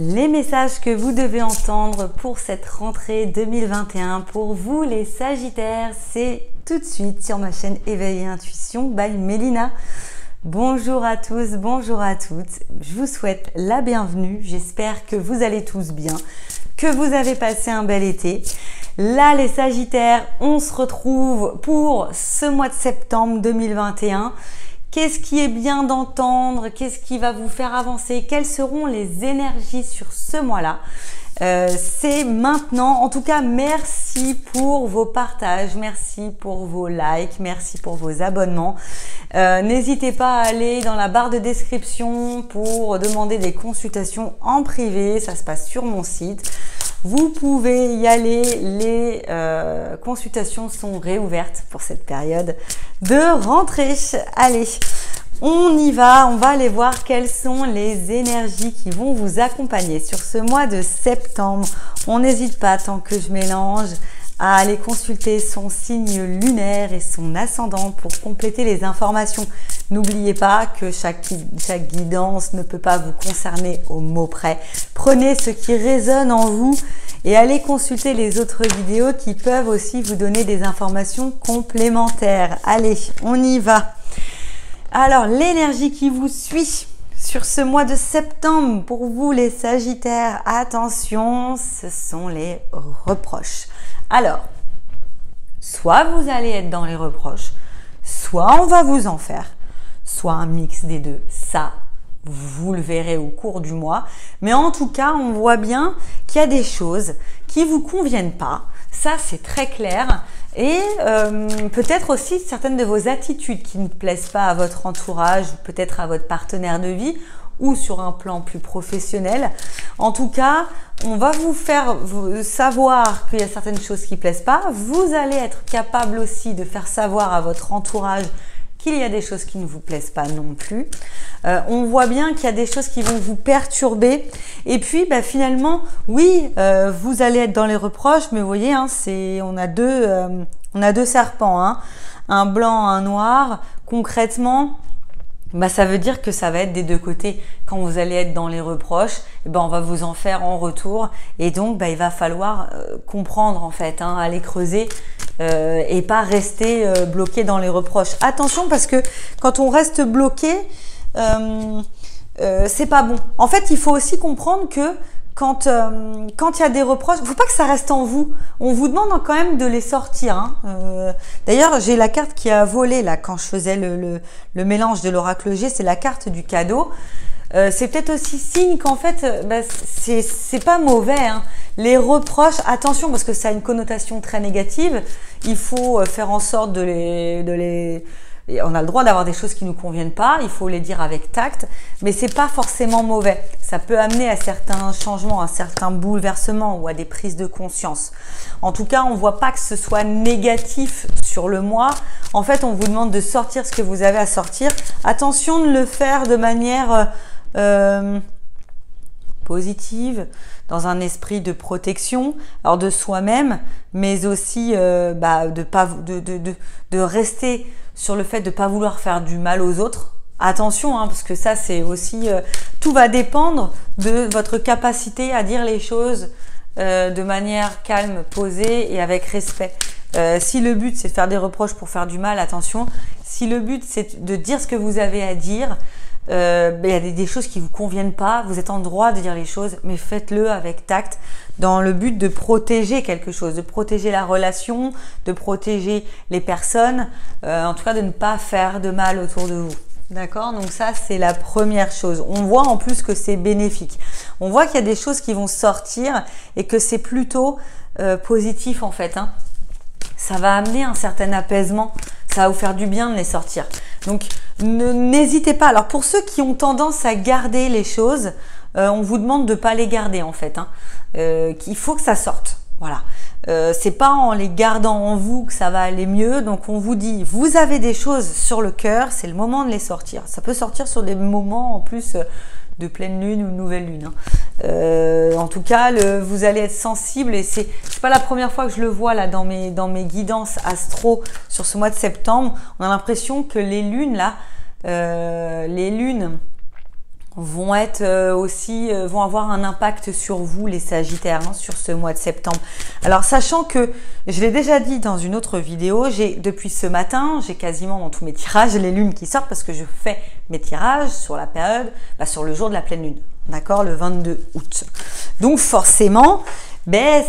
Les messages que vous devez entendre pour cette rentrée 2021 pour vous les Sagittaires, c'est tout de suite sur ma chaîne Éveil et Intuition by Mélina. Bonjour à tous, bonjour à toutes. Je vous souhaite la bienvenue. J'espère que vous allez tous bien, que vous avez passé un bel été. Là, les Sagittaires, on se retrouve pour ce mois de septembre 2021. Qu'est-ce qui est bien d'entendre? Qu'est-ce qui va vous faire avancer? Quelles seront les énergies sur ce mois-là? C'est maintenant. En tout cas, merci pour vos partages, merci pour vos likes, merci pour vos abonnements. N'hésitez pas à aller dans la barre de description pour demander des consultations en privé. Ça se passe sur mon site. Vous pouvez y aller, les consultations sont réouvertes pour cette période de rentrée. Allez, on y va, on va aller voir quelles sont les énergies qui vont vous accompagner sur ce mois de septembre. On n'hésite pas, tant que je mélange, à aller consulter son signe lunaire et son ascendant pour compléter les informations. N'oubliez pas que chaque guidance ne peut pas vous concerner au mot près. Prenez ce qui résonne en vous et allez consulter les autres vidéos qui peuvent aussi vous donner des informations complémentaires. Allez, on y va. Alors, l'énergie qui vous suit sur ce mois de septembre, pour vous les Sagittaires, attention, ce sont les reproches. Alors, soit vous allez être dans les reproches, soit on va vous en faire, soit un mix des deux. Ça, vous le verrez au cours du mois. Mais en tout cas, on voit bien qu'il y a des choses qui vous conviennent pas. Ça, c'est très clair. Et peut-être aussi certaines de vos attitudes qui ne plaisent pas à votre entourage, peut-être à votre partenaire de vie ou sur un plan plus professionnel. En tout cas, on va vous faire savoir qu'il y a certaines choses qui ne plaisent pas. Vous allez être capable aussi de faire savoir à votre entourage qu'il y a des choses qui ne vous plaisent pas non plus. On voit bien qu'il y a des choses qui vont vous perturber. Et puis, finalement, oui, vous allez être dans les reproches, mais vous voyez, hein, on a deux serpents, hein, un blanc, un noir. Concrètement, ça veut dire que ça va être des deux côtés. Quand vous allez être dans les reproches, on va vous en faire en retour. Et donc, il va falloir comprendre, en fait, hein, aller creuser et pas rester bloqué dans les reproches. Attention, parce que quand on reste bloqué, c'est pas bon. En fait, il faut aussi comprendre que quand il y a des reproches, il ne faut pas que ça reste en vous. On vous demande quand même de les sortir. Hein. D'ailleurs, j'ai la carte qui a volé là quand je faisais le mélange de l'oracle G, c'est la carte du cadeau. C'est peut-être aussi signe qu'en fait, c'est pas mauvais. Hein. Les reproches, attention, parce que ça a une connotation très négative. Il faut faire en sorte de les on a le droit d'avoir des choses qui nous conviennent pas, il faut les dire avec tact, mais c'est pas forcément mauvais. Ça peut amener à certains changements, à certains bouleversements ou à des prises de conscience. En tout cas, on voit pas que ce soit négatif sur le mois. En fait, on vous demande de sortir ce que vous avez à sortir. Attention de le faire de manière positive, dans un esprit de protection, alors de soi-même, mais aussi de rester sur le fait de ne pas vouloir faire du mal aux autres. Attention, hein, parce que ça, c'est aussi... tout va dépendre de votre capacité à dire les choses de manière calme, posée et avec respect. Si le but, c'est de faire des reproches pour faire du mal, attention. Si le but, c'est de dire ce que vous avez à dire, il y a des choses qui vous conviennent pas, vous êtes en droit de dire les choses, mais faites-le avec tact, dans le but de protéger quelque chose, de protéger la relation, de protéger les personnes, en tout cas de ne pas faire de mal autour de vous. D'accord? Donc ça, c'est la première chose. On voit en plus que c'est bénéfique. On voit qu'il y a des choses qui vont sortir et que c'est plutôt positif en fait. Hein. Ça va amener un certain apaisement. Ça va vous faire du bien de les sortir. Donc, n'hésitez pas. Alors, pour ceux qui ont tendance à garder les choses, on vous demande de ne pas les garder en fait. Hein. Qu'il faut que ça sorte. Voilà. C'est pas en les gardant en vous que ça va aller mieux. Donc, on vous dit, vous avez des choses sur le cœur, c'est le moment de les sortir. Ça peut sortir sur des moments en plus de pleine lune ou de nouvelle lune. Hein. En tout cas, vous allez être sensible et c'est pas la première fois que je le vois là dans mes guidances astro sur ce mois de septembre. On a l'impression que les lunes là, vont être vont avoir un impact sur vous, les Sagittaires, hein, sur ce mois de septembre. Alors, sachant que, je l'ai déjà dit dans une autre vidéo, depuis ce matin, j'ai quasiment dans tous mes tirages les lunes qui sortent parce que je fais mes tirages sur la période, sur le jour de la pleine lune, d'accord, le 22 août. Donc, forcément,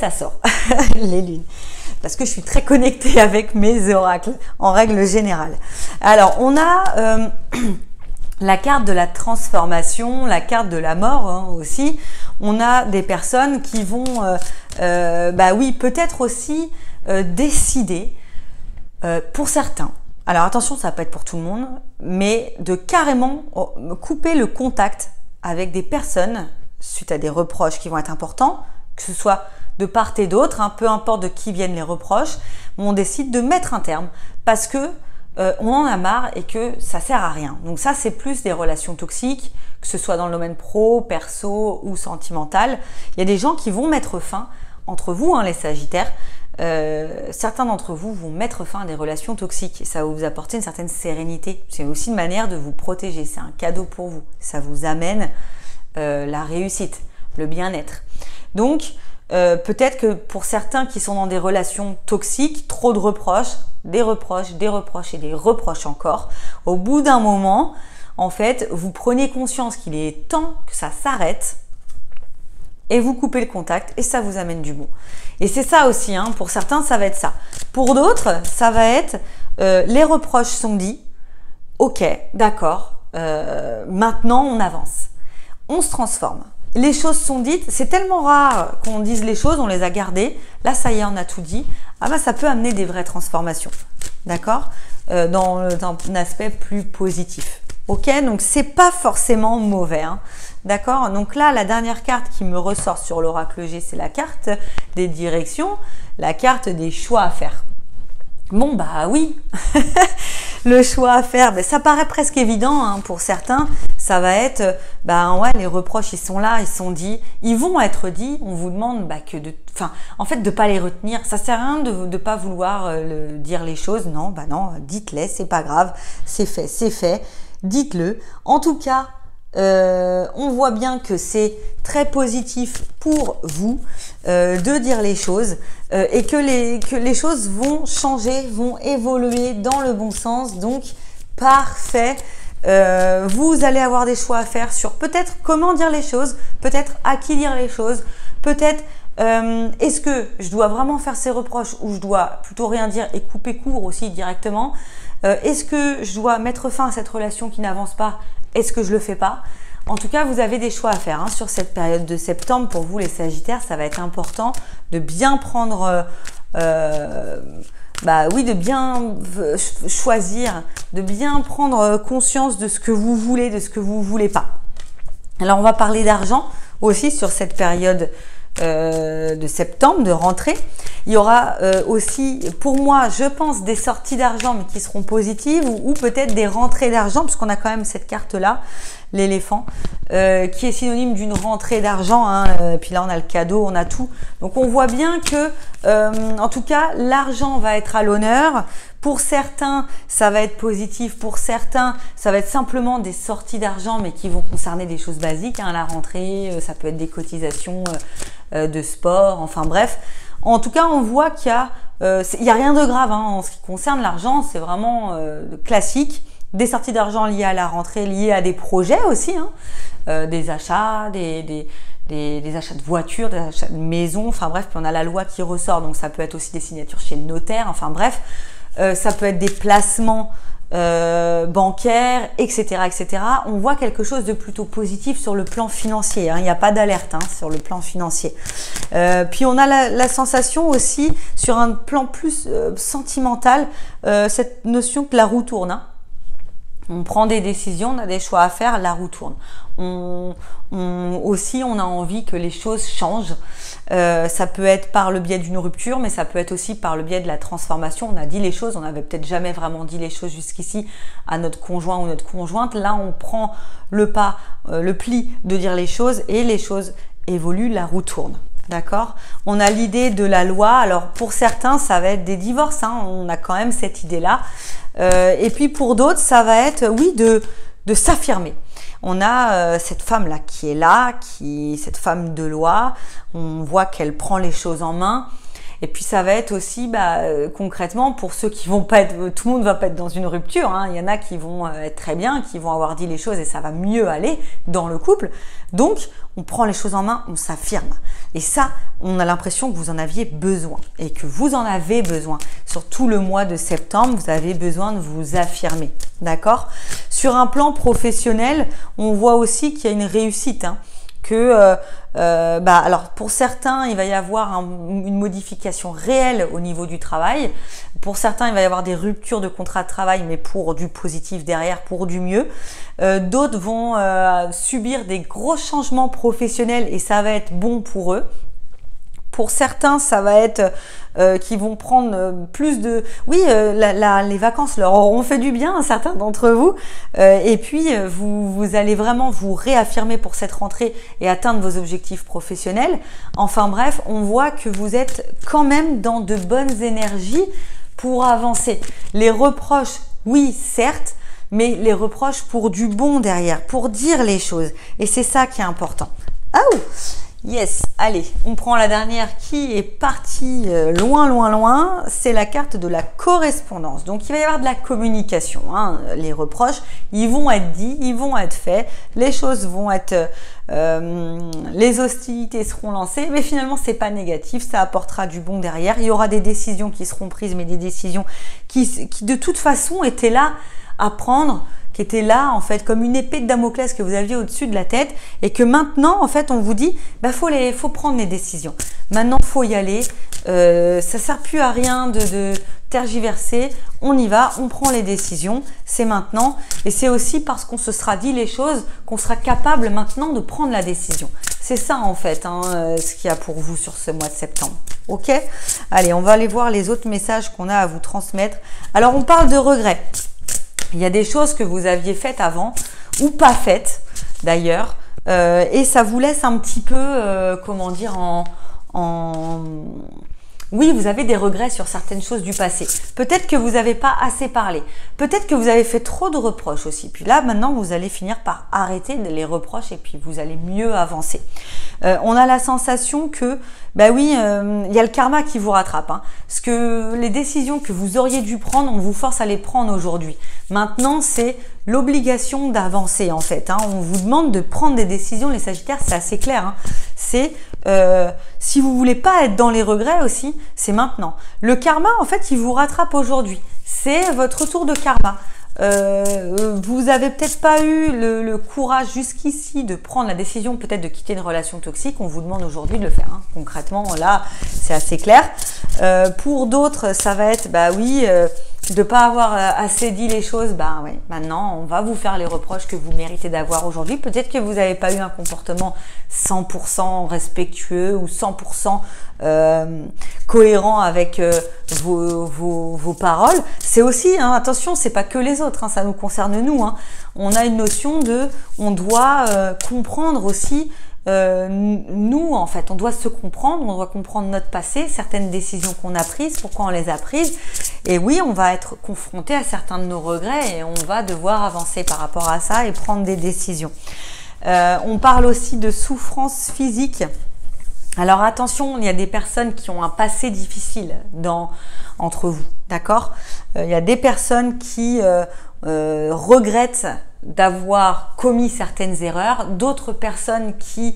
ça sort, les lunes. Parce que je suis très connectée avec mes oracles, en règle générale. Alors, on a la carte de la transformation, la carte de la mort hein, aussi. On a des personnes qui vont, oui, peut-être aussi décider, pour certains, alors attention, ça va pas être pour tout le monde, mais de carrément couper le contact avec des personnes suite à des reproches qui vont être importants, que ce soit de part et d'autre, hein, peu importe de qui viennent les reproches, on décide de mettre un terme parce que on en a marre et que ça sert à rien. Donc ça, c'est plus des relations toxiques, que ce soit dans le domaine pro, perso ou sentimental. Il y a des gens qui vont mettre fin, entre vous, hein, les Sagittaires, certains d'entre vous vont mettre fin à des relations toxiques. Ça va vous apporter une certaine sérénité. C'est aussi une manière de vous protéger. C'est un cadeau pour vous. Ça vous amène la réussite, le bien-être. Donc, peut-être que pour certains qui sont dans des relations toxiques, trop de reproches, des reproches, des reproches et des reproches encore, au bout d'un moment, en fait, vous prenez conscience qu'il est temps que ça s'arrête et vous coupez le contact et ça vous amène du bon. Et c'est ça aussi, hein, pour certains, ça va être ça. Pour d'autres, ça va être les reproches sont dits, ok, d'accord, maintenant on avance, on se transforme. Les choses sont dites, c'est tellement rare qu'on dise les choses, on les a gardées. Là, ça y est, on a tout dit. Ça peut amener des vraies transformations, d'accord, dans un aspect plus positif. Ok, donc c'est pas forcément mauvais, hein, d'accord. Donc là, la dernière carte qui me ressort sur l'oracle G, c'est la carte des directions, la carte des choix à faire. Bon, oui, le choix à faire, ça paraît presque évident hein, pour certains. Ça va être, ouais, les reproches, ils sont là, ils sont dits, ils vont être dits. On vous demande en fait, de pas les retenir. Ça sert à rien de pas vouloir dire les choses. Non, non, dites-les, c'est pas grave, c'est fait, dites-le. En tout cas, on voit bien que c'est très positif pour vous de dire les choses et que les choses vont changer, vont évoluer dans le bon sens. Donc, parfait. Vous allez avoir des choix à faire sur peut-être comment dire les choses, peut-être à qui dire les choses, peut-être est-ce que je dois vraiment faire ces reproches ou je dois plutôt rien dire et couper court aussi directement. Est-ce que je dois mettre fin à cette relation qui n'avance pas? Est-ce que je le fais pas? En tout cas, vous avez des choix à faire hein, sur cette période de septembre. Pour vous, les Sagittaires, ça va être important de bien prendre, de bien choisir, de bien prendre conscience de ce que vous voulez, de ce que vous voulez pas. Alors, on va parler d'argent aussi sur cette période de septembre, de rentrée. Il y aura aussi, pour moi, je pense, des sorties d'argent, mais qui seront positives, ou peut-être des rentrées d'argent, puisqu'on a quand même cette carte-là, l'éléphant, qui est synonyme d'une rentrée d'argent. Hein, puis là, on a le cadeau, on a tout. Donc, on voit bien que, en tout cas, l'argent va être à l'honneur. Pour certains, ça va être positif. Pour certains, ça va être simplement des sorties d'argent, mais qui vont concerner des choses basiques. Hein, la rentrée, ça peut être des cotisations de sport, enfin bref. En tout cas, on voit qu'il y a rien de grave hein, en ce qui concerne l'argent. C'est vraiment classique. Des sorties d'argent liées à la rentrée, liées à des projets aussi, hein, des achats, des achats de voitures, des achats de maisons, enfin bref, puis on a la loi qui ressort, donc ça peut être aussi des signatures chez le notaire, enfin bref, ça peut être des placements bancaires, etc., etc. On voit quelque chose de plutôt positif sur le plan financier, hein. Il n'y a pas d'alerte hein, sur le plan financier. Puis on a la sensation aussi, sur un plan plus sentimental, cette notion que la roue tourne, hein. On prend des décisions, on a des choix à faire, la roue tourne. Aussi, on a envie que les choses changent. Ça peut être par le biais d'une rupture, mais ça peut être aussi par le biais de la transformation. On a dit les choses, on n'avait peut-être jamais vraiment dit les choses jusqu'ici à notre conjoint ou notre conjointe. Là, on prend le pas, le pli de dire les choses et les choses évoluent, la roue tourne. D'accord? On a l'idée de la loi. Alors, pour certains, ça va être des divorces. Hein. On a quand même cette idée-là. Et puis, pour d'autres, ça va être, oui, de s'affirmer. on a cette femme-là qui est là, cette femme de loi, on voit qu'elle prend les choses en main. Et puis ça va être aussi concrètement pour ceux qui vont pas être, tout le monde va pas être dans une rupture, hein. Il y en a qui vont être très bien, qui vont avoir dit les choses et ça va mieux aller dans le couple. Donc on prend les choses en main, on s'affirme. Et ça, on a l'impression que vous en aviez besoin et que vous en avez besoin. Sur tout le mois de septembre, vous avez besoin de vous affirmer, d'accord? Sur un plan professionnel, on voit aussi qu'il y a une réussite, hein. Alors pour certains, il va y avoir une modification réelle au niveau du travail. Pour certains, il va y avoir des ruptures de contrat de travail, mais pour du positif derrière, pour du mieux. D'autres vont subir des gros changements professionnels et ça va être bon pour eux. Pour certains, ça va être qu'ils vont prendre plus de... Oui, les vacances leur auront fait du bien à certains d'entre vous. Et puis, vous allez vraiment vous réaffirmer pour cette rentrée et atteindre vos objectifs professionnels. Enfin bref, on voit que vous êtes quand même dans de bonnes énergies pour avancer. Les reproches, oui, certes, mais les reproches pour du bon derrière, pour dire les choses. Et c'est ça qui est important. Ah ouh! Yes, allez, on prend la dernière qui est partie loin, loin, loin. C'est la carte de la correspondance. Donc, il va y avoir de la communication, hein. Les reproches, ils vont être dits, ils vont être faits. Les choses vont être... les hostilités seront lancées. Mais finalement, c'est pas négatif. Ça apportera du bon derrière. Il y aura des décisions qui seront prises, mais des décisions qui de toute façon étaient là à prendre, qui était là en fait comme une épée de Damoclès que vous aviez au-dessus de la tête et que maintenant en fait on vous dit faut prendre les décisions. Maintenant faut y aller. Ça sert plus à rien de tergiverser. On y va, on prend les décisions. C'est maintenant et c'est aussi parce qu'on se sera dit les choses qu'on sera capable maintenant de prendre la décision. C'est ça en fait ce qu'il y a pour vous sur ce mois de septembre. Ok ? Allez, on va aller voir les autres messages qu'on a à vous transmettre. Alors on parle de regrets. Il y a des choses que vous aviez faites avant ou pas faites d'ailleurs et ça vous laisse un petit peu, comment dire, oui, vous avez des regrets sur certaines choses du passé. Peut-être que vous n'avez pas assez parlé. Peut-être que vous avez fait trop de reproches aussi. Puis là, maintenant, vous allez finir par arrêter les reproches et puis vous allez mieux avancer. On a la sensation que, il y a le karma qui vous rattrape, hein. Parce que les décisions que vous auriez dû prendre, on vous force à les prendre aujourd'hui. Maintenant, c'est l'obligation d'avancer en fait, hein. On vous demande de prendre des décisions, les Sagittaires, c'est assez clair, hein. C'est si vous voulez pas être dans les regrets aussi, c'est maintenant. Le karma, en fait, il vous rattrape aujourd'hui. C'est votre tour de karma. Vous avez peut-être pas eu le courage jusqu'ici de prendre la décision peut-être de quitter une relation toxique. On vous demande aujourd'hui de le faire, hein. Concrètement, là, c'est assez clair. Pour d'autres, ça va être, de pas avoir assez dit les choses, maintenant on va vous faire les reproches que vous méritez d'avoir aujourd'hui. Peut-être que vous n'avez pas eu un comportement 100% respectueux ou 100% cohérent avec vos paroles. C'est aussi, hein, attention, c'est pas que les autres, hein, ça nous concerne nous, hein. On a une notion on doit comprendre aussi. Nous, en fait, on doit se comprendre, on doit comprendre notre passé, certaines décisions qu'on a prises, pourquoi on les a prises. Et oui, on va être confronté à certains de nos regrets et on va devoir avancer par rapport à ça et prendre des décisions. On parle aussi de souffrance physique. Alors attention, il y a des personnes qui ont un passé difficile entre vous, d'accord ? Il y a des personnes qui regrettent d'avoir commis certaines erreurs, d'autres personnes qui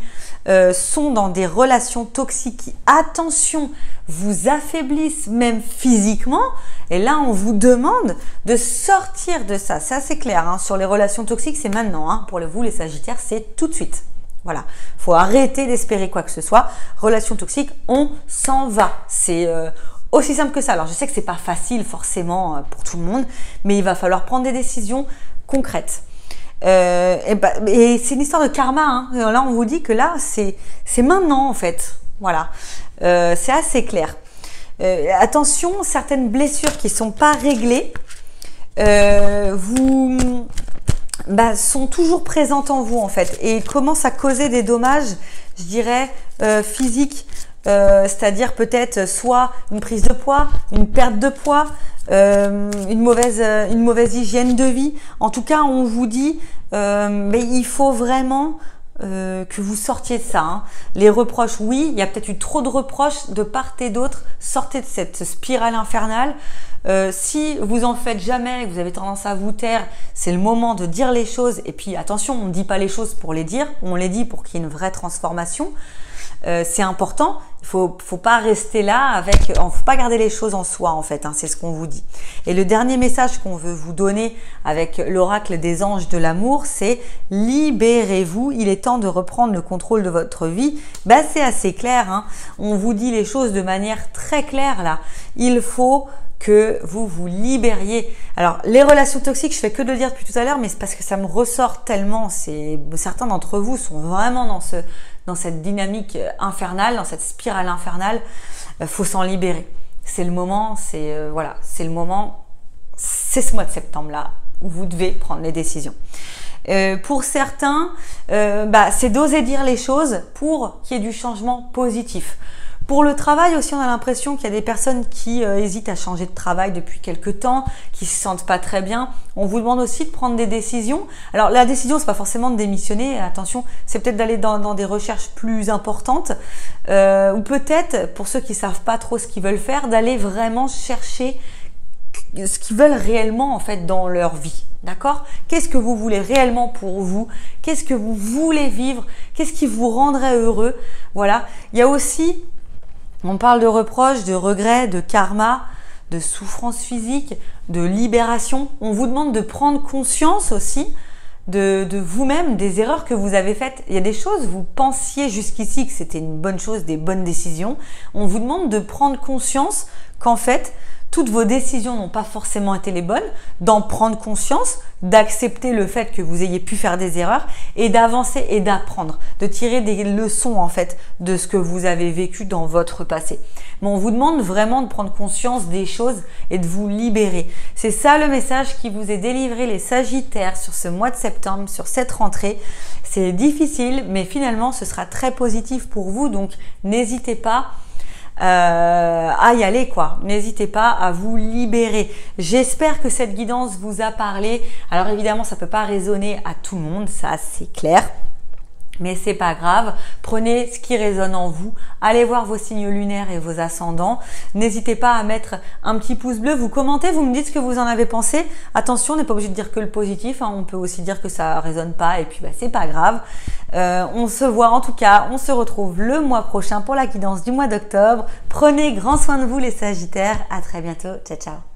sont dans des relations toxiques qui, attention, vous affaiblissent même physiquement. Et là, on vous demande de sortir de ça. C'est assez clair, hein. Sur les relations toxiques, c'est maintenant, hein. Pour vous, les Sagittaires, c'est tout de suite. Voilà, faut arrêter d'espérer quoi que ce soit. Relation toxique, on s'en va. C'est aussi simple que ça. Alors, je sais que c'est pas facile forcément pour tout le monde, mais il va falloir prendre des décisions concrètes. Et c'est une histoire de karma, hein. Là, on vous dit que là, c'est maintenant en fait. Voilà, c'est assez clair. Attention, certaines blessures qui sont pas réglées, sont toujours présentes en vous en fait et commencent à causer des dommages, je dirais, physiques c'est-à-dire peut-être soit une prise de poids, une perte de poids, une mauvaise hygiène de vie. En tout cas, on vous dit, mais il faut vraiment que vous sortiez de ça. Hein. Les reproches, oui, il y a peut-être eu trop de reproches de part et d'autre. Sortez de cette spirale infernale. Si vous en faites jamais, vous avez tendance à vous taire, c'est le moment de dire les choses. Et puis attention, on ne dit pas les choses pour les dire, on les dit pour qu'il y ait une vraie transformation. C'est important. Il faut pas rester là avec, faut pas garder les choses en soi en fait. Hein, c'est ce qu'on vous dit. Et le dernier message qu'on veut vous donner avec l'oracle des anges de l'amour, c'est libérez-vous. Il est temps de reprendre le contrôle de votre vie. C'est assez clair. Hein. On vous dit les choses de manière très claire là. Il faut que vous vous libériez. Alors, les relations toxiques, je fais que de le dire depuis tout à l'heure, mais c'est parce que ça me ressort tellement. Certains d'entre vous sont vraiment dans cette dynamique infernale, dans cette spirale infernale. Faut s'en libérer. C'est le moment, c'est le moment, c'est ce mois de septembre-là où vous devez prendre les décisions. Pour certains, c'est d'oser dire les choses pour qu'il y ait du changement positif. Pour le travail aussi, on a l'impression qu'il y a des personnes qui hésitent à changer de travail depuis quelques temps, qui se sentent pas très bien. On vous demande aussi de prendre des décisions. Alors la décision, c'est pas forcément de démissionner. Attention, c'est peut-être d'aller dans des recherches plus importantes, ou peut-être pour ceux qui savent pas trop ce qu'ils veulent faire, d'aller vraiment chercher ce qu'ils veulent réellement en fait dans leur vie. D'accord? Qu'est-ce que vous voulez réellement pour vous? Qu'est-ce que vous voulez vivre? Qu'est-ce qui vous rendrait heureux? Voilà. Il y a aussi, on parle de reproches, de regrets, de karma, de souffrance physique, de libération. On vous demande de prendre conscience aussi de vous-même, des erreurs que vous avez faites. Il y a des choses, vous pensiez jusqu'ici que c'était une bonne chose, des bonnes décisions. On vous demande de prendre conscience qu'en fait, toutes vos décisions n'ont pas forcément été les bonnes, d'en prendre conscience, d'accepter le fait que vous ayez pu faire des erreurs et d'avancer et d'apprendre, de tirer des leçons en fait de ce que vous avez vécu dans votre passé. Mais on vous demande vraiment de prendre conscience des choses et de vous libérer. C'est ça le message qui vous est délivré les Sagittaires sur ce mois de septembre, sur cette rentrée. C'est difficile, mais finalement ce sera très positif pour vous, donc n'hésitez pas à y aller quoi. N'hésitez pas à vous libérer. J'espère que cette guidance vous a parlé. Alors évidemment, ça peut pas résonner à tout le monde, ça c'est clair. Mais c'est pas grave, prenez ce qui résonne en vous, allez voir vos signes lunaires et vos ascendants. N'hésitez pas à mettre un petit pouce bleu, vous commentez, vous me dites ce que vous en avez pensé. Attention, on n'est pas obligé de dire que le positif, hein, on peut aussi dire que ça résonne pas et puis c'est pas grave. On se voit en tout cas, on se retrouve le mois prochain pour la guidance du mois d'octobre. Prenez grand soin de vous les Sagittaires, à très bientôt, ciao ciao.